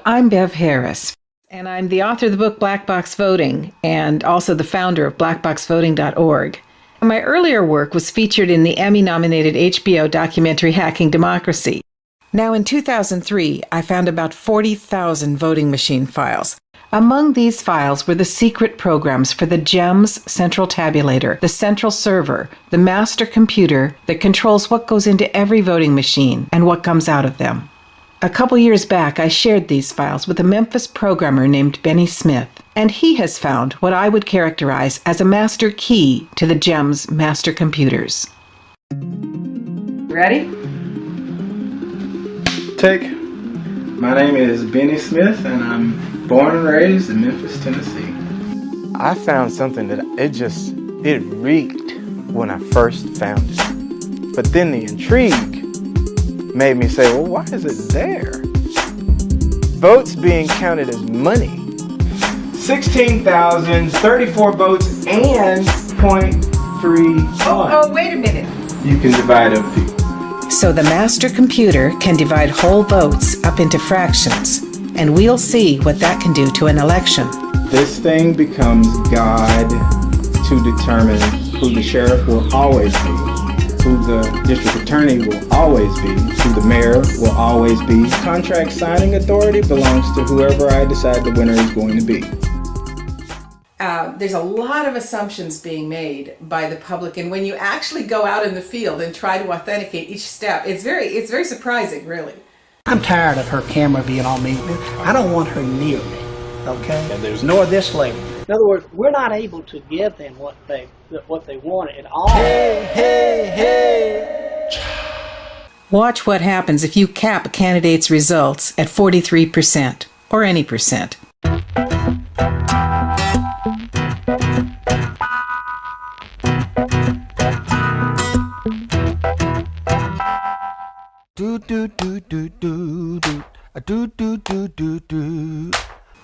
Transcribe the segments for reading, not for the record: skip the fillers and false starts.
I'm Bev Harris, and I'm the author of the book Black Box Voting and also the founder of blackboxvoting.org. My earlier work was featured in the Emmy-nominated HBO documentary Hacking Democracy. Now, in 2003, I found about 40,000 voting machine files. Among these files were the secret programs for the GEMS central tabulator, the central server, the master computer that controls what goes into every voting machine and what comes out of them. A couple years back, I shared these files with a Memphis programmer named Bennie Smith, and he has found what I would characterize as a master key to the GEMS master computers. Ready? Take. My name is Bennie Smith, and I'm born and raised in Memphis, Tennessee. I found something that it reeked when I first found it. But then the intrigue made me say, well, why is it there? Votes being counted as money. 16,034 votes and 0.3. Oh, wait a minute. You can divide up people. So the master computer can divide whole votes up into fractions, and we'll see what that can do to an election. This thing becomes God to determine who the sheriff will always be, who the district attorney will always be, who the mayor will always be. Contract signing authority belongs to whoever I decide the winner is going to be. There's a lot of assumptions being made by the public, and when you actually go out in the field and try to authenticate each step, it's very surprising, really. I'm tired of her camera being on me. I don't want her near me, okay? Nor this lady. In other words, we're not able to give them what they want at all. Hey, hey, hey. Watch what happens if you cap a candidate's results at 43% or any percent. Do do do do do do. Do do do do do.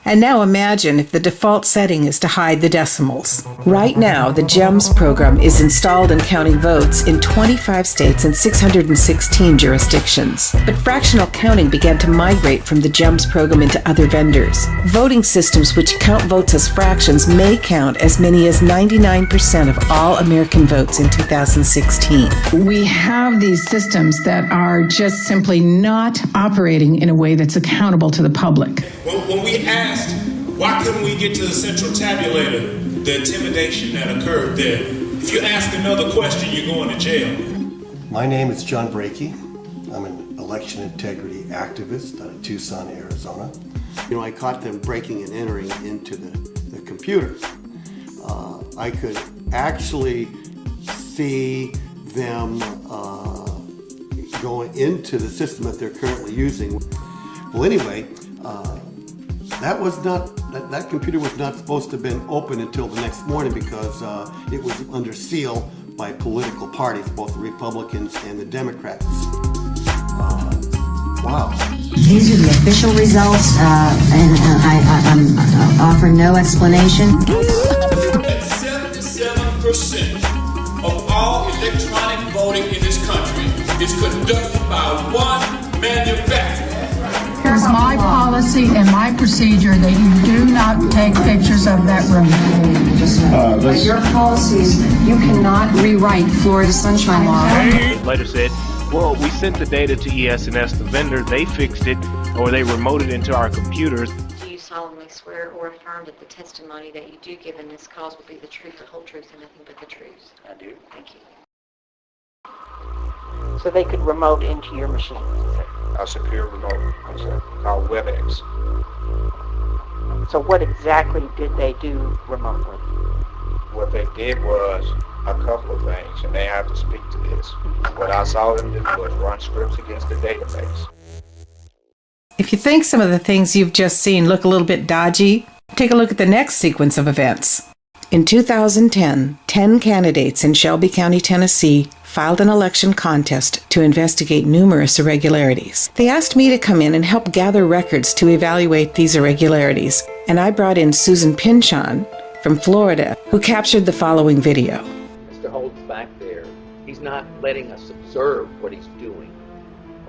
And now imagine if the default setting is to hide the decimals. Right now, the GEMS program is installed and counting votes in 25 states and 616 jurisdictions. But fractional counting began to migrate from the GEMS program into other vendors. Voting systems which count votes as fractions may count as many as 99% of all American votes in 2016. We have these systems that are just simply not operating in a way that's accountable to the public. When we asked, why couldn't we get to the central tabulator, the intimidation that occurred there? If you ask another question, you're going to jail. My name is John Brakey. I'm an election integrity activist out of Tucson, Arizona. You know, I caught them breaking and entering into the computer. I could actually see them going into the system that they're currently using. Well, anyway, that computer was not supposed to have been open until the next morning because it was under seal by political parties, both the Republicans and the Democrats. Wow. These are the official results, and I'm offering no explanation. 77% of all electronic voting in this country is conducted by one manufacturer. Here's my policy and my procedure that you do not take pictures of that room. By your policies, you cannot rewrite Florida Sunshine Law. Later said, well, we sent the data to ES&S, the vendor, they fixed it, or they remoted into our computers. Do you solemnly swear or affirm that the testimony that you do give in this cause will be the truth, the whole truth, and nothing but the truth? I do. Thank you. So they could remote into your machine. Our secure remote, our WebEx. So what exactly did they do remotely? What they did was a couple of things, and they have to speak to this. What I saw them do was run scripts against the database. If you think some of the things you've just seen look a little bit dodgy, take a look at the next sequence of events. In 2010, 10 candidates in Shelby County, Tennessee, filed an election contest to investigate numerous irregularities. They asked me to come in and help gather records to evaluate these irregularities, and I brought in Susan Pinchon from Florida, who captured the following video. Mr. Holt's back there. He's not letting us observe what he's doing.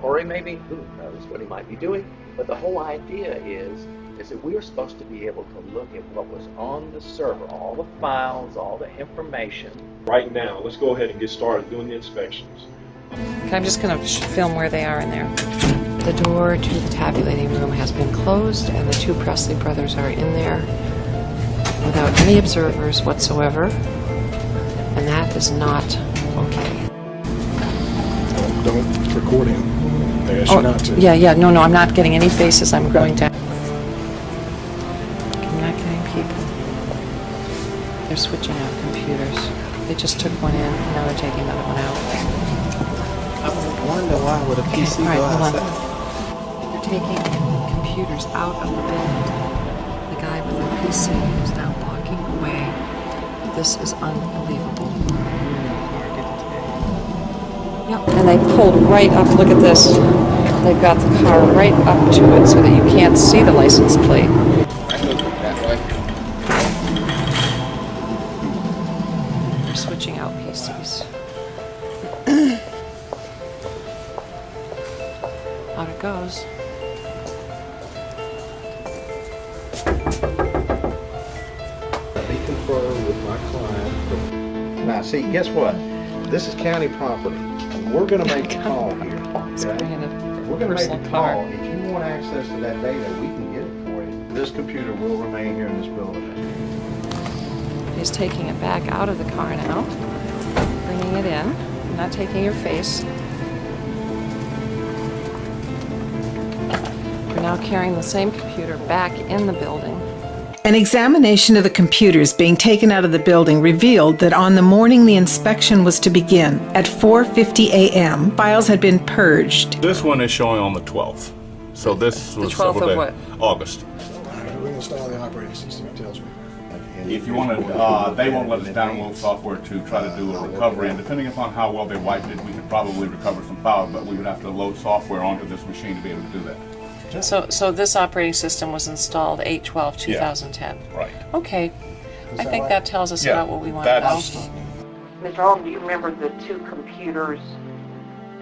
Or he maybe, who knows what he might be doing. But the whole idea is that we are supposed to be able to look at what was on the server, all the files, all the information. Right now, let's go ahead and get started doing the inspections. Okay, I'm just going to film where they are in there. The door to the tabulating room has been closed, and the two Presley brothers are in there without any observers whatsoever, and that is not okay. Don't record him. They ask you not to. Yeah, no, I'm not getting any faces. I'm going to. I'm not getting people. They're switching out computers. They just took one in, and now they're taking another one out. I wonder why would a PC go outside? They're taking computers out of the building. The guy with the PC is now walking away. This is unbelievable. Yep, and they pulled right up. Look at this. They've got the car right up to it so that you can't see the license plate. They're switching out PCs. Out it goes. Let me confer with my client. Now, see, guess what? This is county property, and we're going to make a call here. Okay? We're going to make a call. If you want access to that data, we can get it for you. This computer will remain here in this building. He's taking it back out of the car now, bringing it in, not taking your face. We're now carrying the same computer back in the building. An examination of the computers being taken out of the building revealed that on the morning the inspection was to begin, at 4:50 a.m., files had been purged. This one is showing on the 12th. So this was the 12th of what? August. We install the operating system, it tells me. If you want to, they won't let us download software to try to do a recovery, and depending upon how well they wiped it, we could probably recover some files, but we would have to load software onto this machine to be able to do that. So this operating system was installed 8/12/2010. Yeah, right. Okay. I think that tells us about what we want to know. Mr. Holden, do you remember the two computers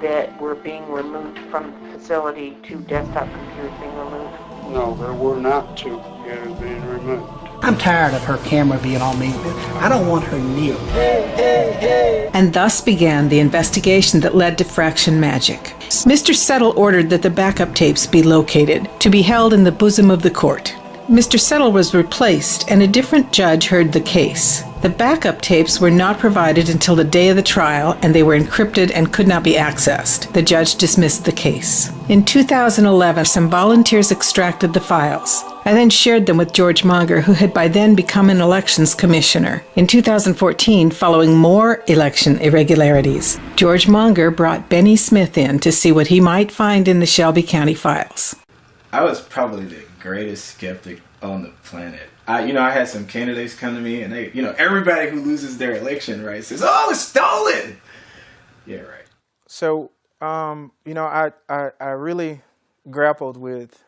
that were being removed from the facility, two desktop computers being removed? No, there were not two computers being removed. I'm tired of her camera being on me. I don't want her near me. And thus began the investigation that led to Fraction Magic. Mr. Settle ordered that the backup tapes be located, to be held in the bosom of the court. Mr. Settle was replaced, and a different judge heard the case. The backup tapes were not provided until the day of the trial, and they were encrypted and could not be accessed. The judge dismissed the case. In 2011, some volunteers extracted the files. I then shared them with George Monger, who had by then become an elections commissioner. In 2014, following more election irregularities, George Monger brought Bennie Smith in to see what he might find in the Shelby County files. I was probably the greatest skeptic on the planet. I had some candidates come to me, and they, everybody who loses their election, right, says, "Oh, it's stolen." Yeah, right. So, I really grappled with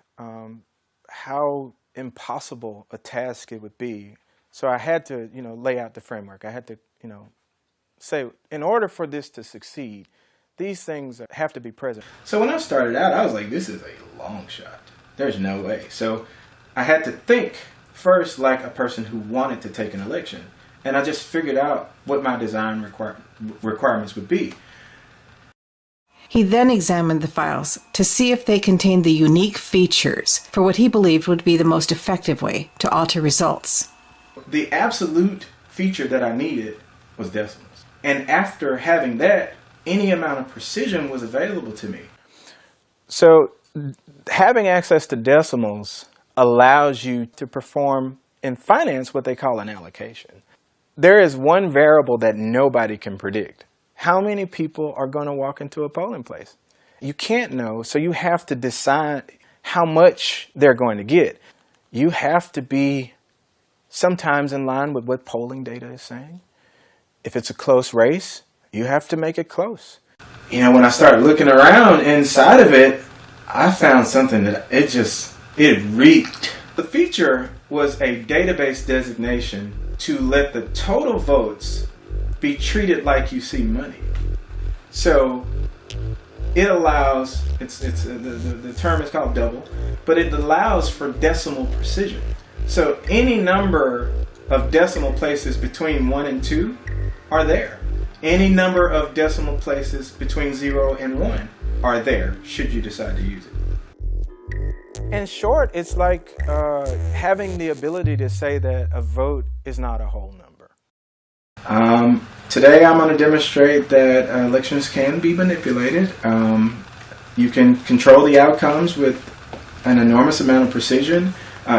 how impossible a task it would be. So I had to, lay out the framework. I had to, say, in order for this to succeed, these things have to be present. So when I started out, I was like, this is a long shot. There's no way. So I had to think first like a person who wanted to take an election. And I just figured out what my design requirements would be. He then examined the files to see if they contained the unique features for what he believed would be the most effective way to alter results. The absolute feature that I needed was decimals. And after having that, any amount of precision was available to me. So having access to decimals allows you to perform in finance what they call an allocation. There is one variable that nobody can predict. How many people are going to walk into a polling place? You can't know, so you have to decide how much they're going to get. You have to be sometimes in line with what polling data is saying. If it's a close race, you have to make it close. When I started looking around inside of it, I found something that it reeked. The feature was a database designation to let the total votes be treated like you see money. So it allows, the term is called double, but it allows for decimal precision. So any number of decimal places between 1 and 2 are there. Any number of decimal places between 0 and 1 are there, should you decide to use it. In short, it's like having the ability to say that a vote is not a whole number. Today I'm going to demonstrate that elections can be manipulated. You can control the outcomes with an enormous amount of precision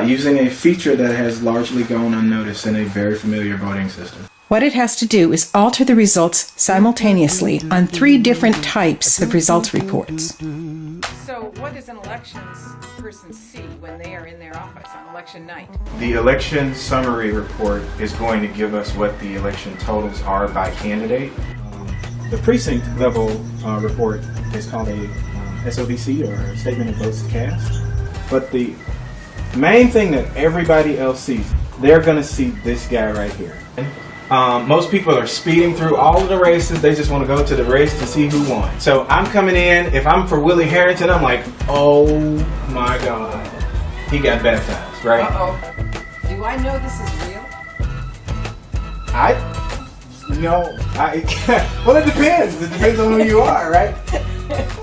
using a feature that has largely gone unnoticed in a very familiar voting system. What it has to do is alter the results simultaneously on 3 different types of results reports. So what does an elections person see when they are in their office on election night? The election summary report is going to give us what the election totals are by candidate. The precinct level report is called a SOVC, or a Statement of Votes Cast. But the main thing that everybody else sees, they're going to see this guy right here. Most people are speeding through all of the races. They just want to go to the race to see who won. So I'm coming in. If I'm for Willie Harrington, I'm like, oh my God, he got baptized, right? Uh-oh. Do I know this is real? Well, it depends. It depends on who you are, right?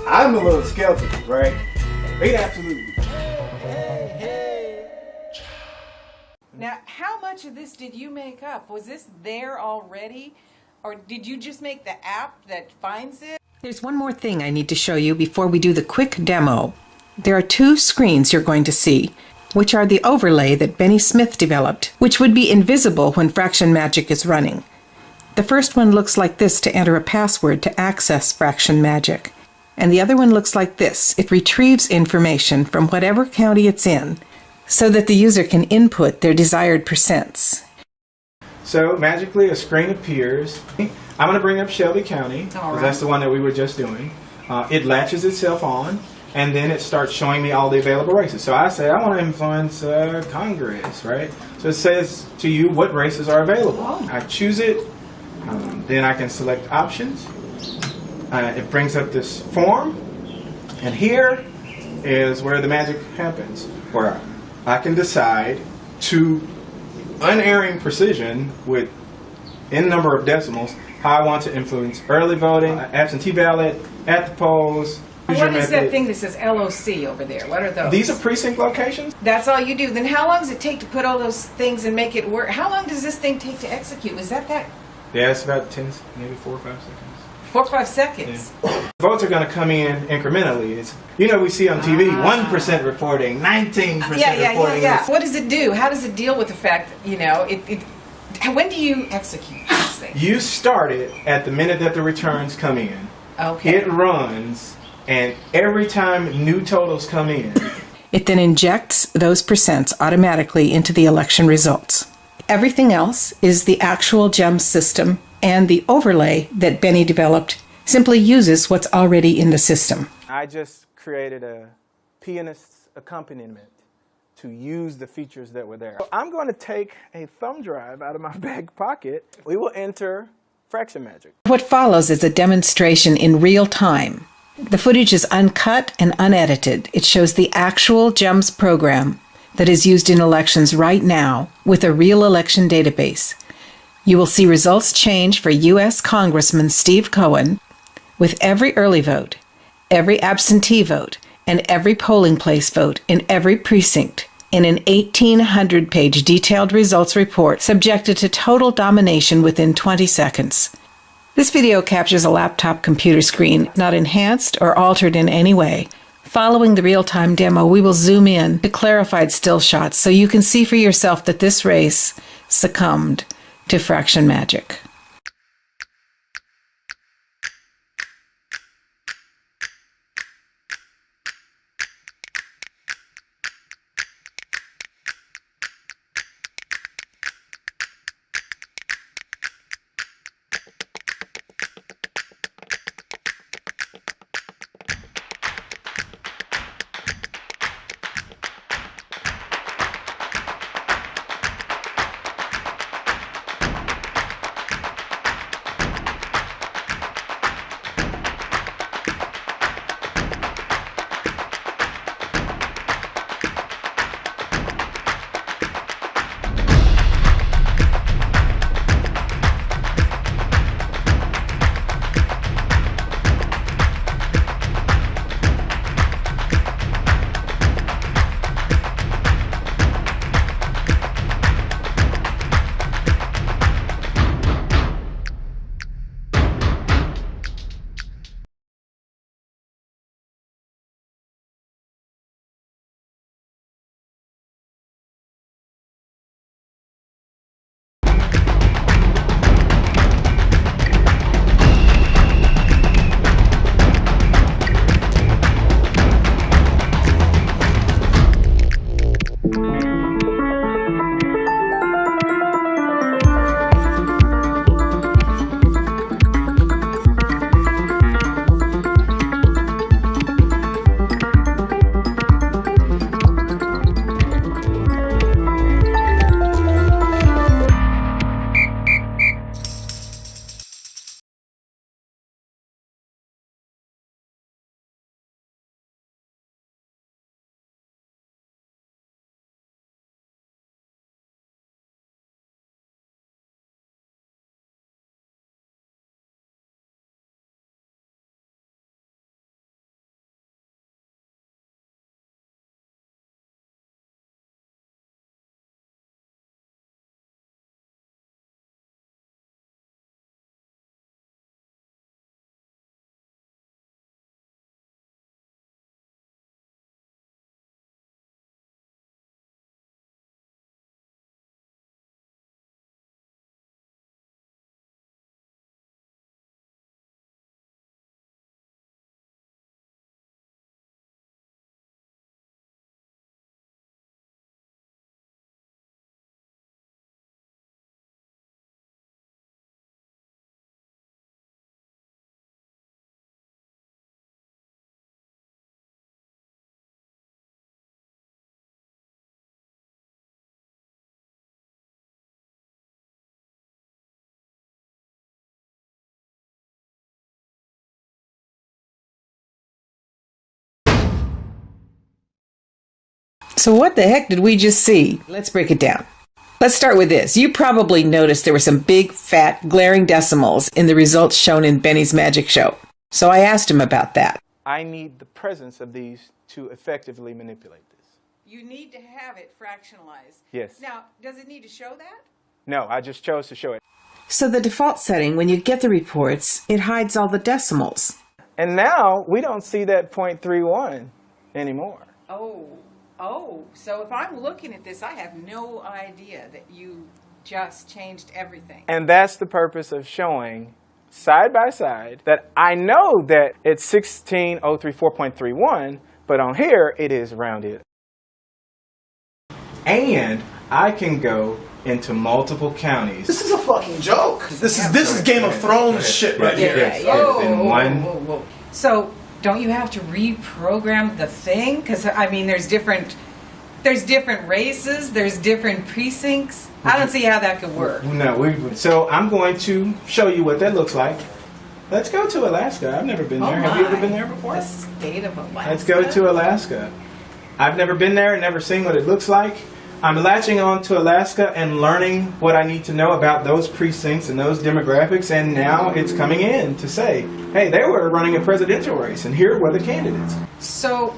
I'm a little skeptical, right? It absolutely. Now, how much of this did you make up? Was this there already? Or did you just make the app that finds it? There's one more thing I need to show you before we do the quick demo. There are 2 screens you're going to see, which are the overlay that Bennie Smith developed, which would be invisible when Fraction Magic is running. The first one looks like this to enter a password to access Fraction Magic. And the other one looks like this. It retrieves information from whatever county it's in, so that the user can input their desired percents. So magically a screen appears. I'm going to bring up Shelby County, because that's the one that we were just doing. It latches itself on, and then it starts showing me all the available races. So I say I want to influence Congress, right? So it says to you what races are available. I choose it, then I can select options. It brings up this form, and here is where the magic happens, where I can decide to unerring precision with n number of decimals how I want to influence early voting, absentee ballot, at the polls. What is that thing that says LOC over there? What are those? These are precinct locations. That's all you do. Then how long does it take to put all those things and make it work? How long does this thing take to execute? Is that? Yeah, it's about 10, maybe 4 or 5 seconds. 4 or 5 seconds? Yeah. Votes are going to come in incrementally. It's, we see on TV 1% reporting, 19% reporting. Yeah. What does it do? How does it deal with the fact, when do you execute this thing? You start it at the minute that the returns come in. Okay. It runs, and every time new totals come in, it then injects those percents automatically into the election results. Everything else is the actual GEM system, and the overlay that Bennie developed simply uses what's already in the system. I just created a pianist's accompaniment to use the features that were there. So I'm going to take a thumb drive out of my back pocket. We will enter Fraction Magic. What follows is a demonstration in real time. The footage is uncut and unedited. It shows the actual GEMS program that is used in elections right now with a real election database. You will see results change for U.S. Congressman Steve Cohen with every early vote, every absentee vote, and every polling place vote in every precinct in an 1,800-page detailed results report subjected to total domination within 20 seconds. This video captures a laptop computer screen, not enhanced or altered in any way. Following the real-time demo, we will zoom in to clarified still shots so you can see for yourself that this race succumbed to Fraction Magic. So what the heck did we just see? Let's break it down. Let's start with this. You probably noticed there were some big, fat, glaring decimals in the results shown in Benny's magic show. So I asked him about that. I need the presence of these to effectively manipulate this. You need to have it fractionalized. Yes. Now, does it need to show that? No, I just chose to show it. So the default setting, when you get the reports, it hides all the decimals. And now we don't see that 0.31 anymore. Oh, so if I'm looking at this, I have no idea that you just changed everything. And that's the purpose of showing side by side that I know that it's 16034.31, but on here it is rounded. And I can go into multiple counties. This is a fucking joke. This is Game of Thrones shit right here. Whoa. So don't you have to reprogram the thing? Because I mean, there's different races, there's different precincts. I don't see how that could work. No, so I'm going to show you what that looks like. Let's go to Alaska. I've never been there. Have you ever been there before? The state of Alaska. Let's go to Alaska. I've never been there and never seen what it looks like. I'm latching on to Alaska and learning what I need to know about those precincts and those demographics, and now it's coming in to say, hey, they were running a presidential race, and here were the candidates. So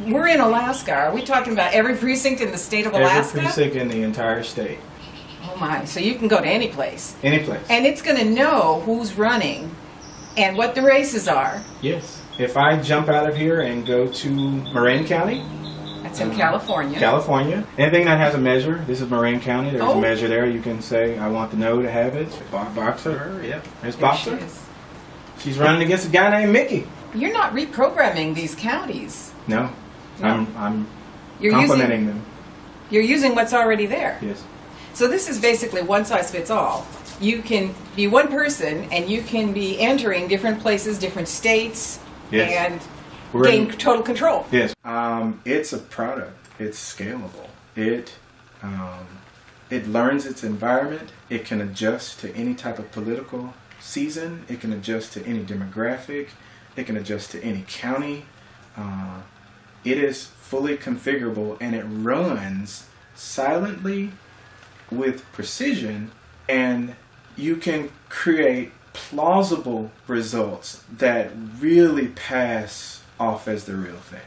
we're in Alaska. Are we talking about every precinct in the state of Alaska? Every precinct in the entire state. Oh my, so you can go to any place. Any place. And it's going to know who's running and what the races are. Yes. If I jump out of here and go to Marin County. That's in California. California. Anything that has a measure. This is Marin County. There's a measure there. You can say, I want the no to have it. Boxer. Yep. There's Boxer. She's running against a guy named Mickey. You're not reprogramming these counties. No. I'm complementing them. You're using what's already there. Yes. So this is basically one size fits all. You can be one person and you can be entering different places, different states, and gain total control. Yes. It's a product. It's scalable. It learns its environment. It can adjust to any type of political season. It can adjust to any demographic. It can adjust to any county. It is fully configurable, and it runs silently with precision, and you can create plausible results that really pass off as the real thing.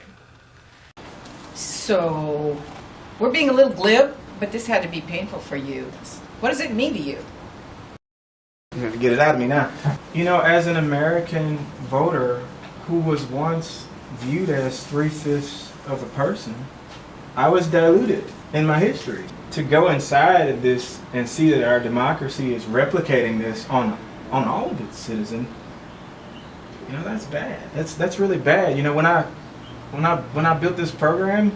So we're being a little glib, but this had to be painful for you. What does it mean to you? You have to get it out of me now. You know, as an American voter who was once viewed as 3/5 of a person, I was diluted in my history. To go inside of this and see that our democracy is replicating this on all of its citizens, you know, that's bad. That's really bad. You know, when I built this program,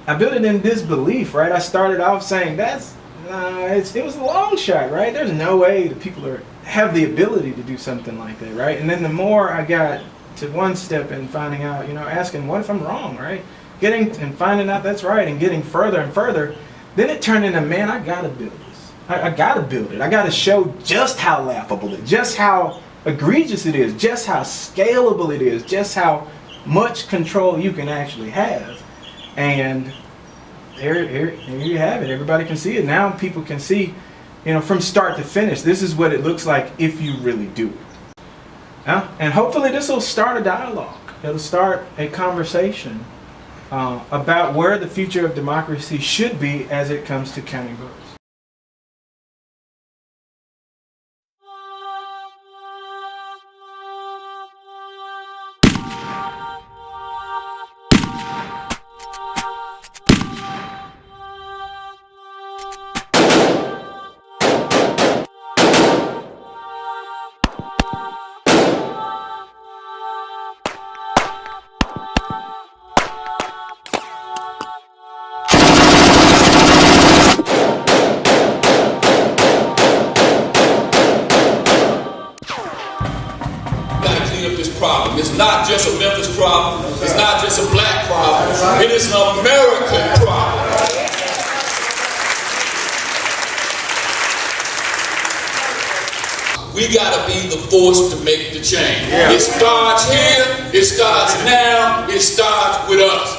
I built it in disbelief, right? I started off saying it was a long shot, right? There's no way that people have the ability to do something like that, right? And then the more I got to one step and finding out, you know, asking what if I'm wrong, right? Getting and finding out that's right and getting further and further, then it turned into, man, I gotta build this. I gotta build it. I gotta show just how laughable it is, just how egregious it is, just how scalable it is, just how much control you can actually have. And here you have it. Everybody can see it. Now people can see, you know, from start to finish, this is what it looks like if you really do it. And hopefully this will start a dialogue. It'll start a conversation about where the future of democracy should be as it comes to counting votes. It's not just a Memphis problem. It's not just a black problem. It is an American problem. We gotta be the force to make the change. It starts here, it starts now, it starts with us.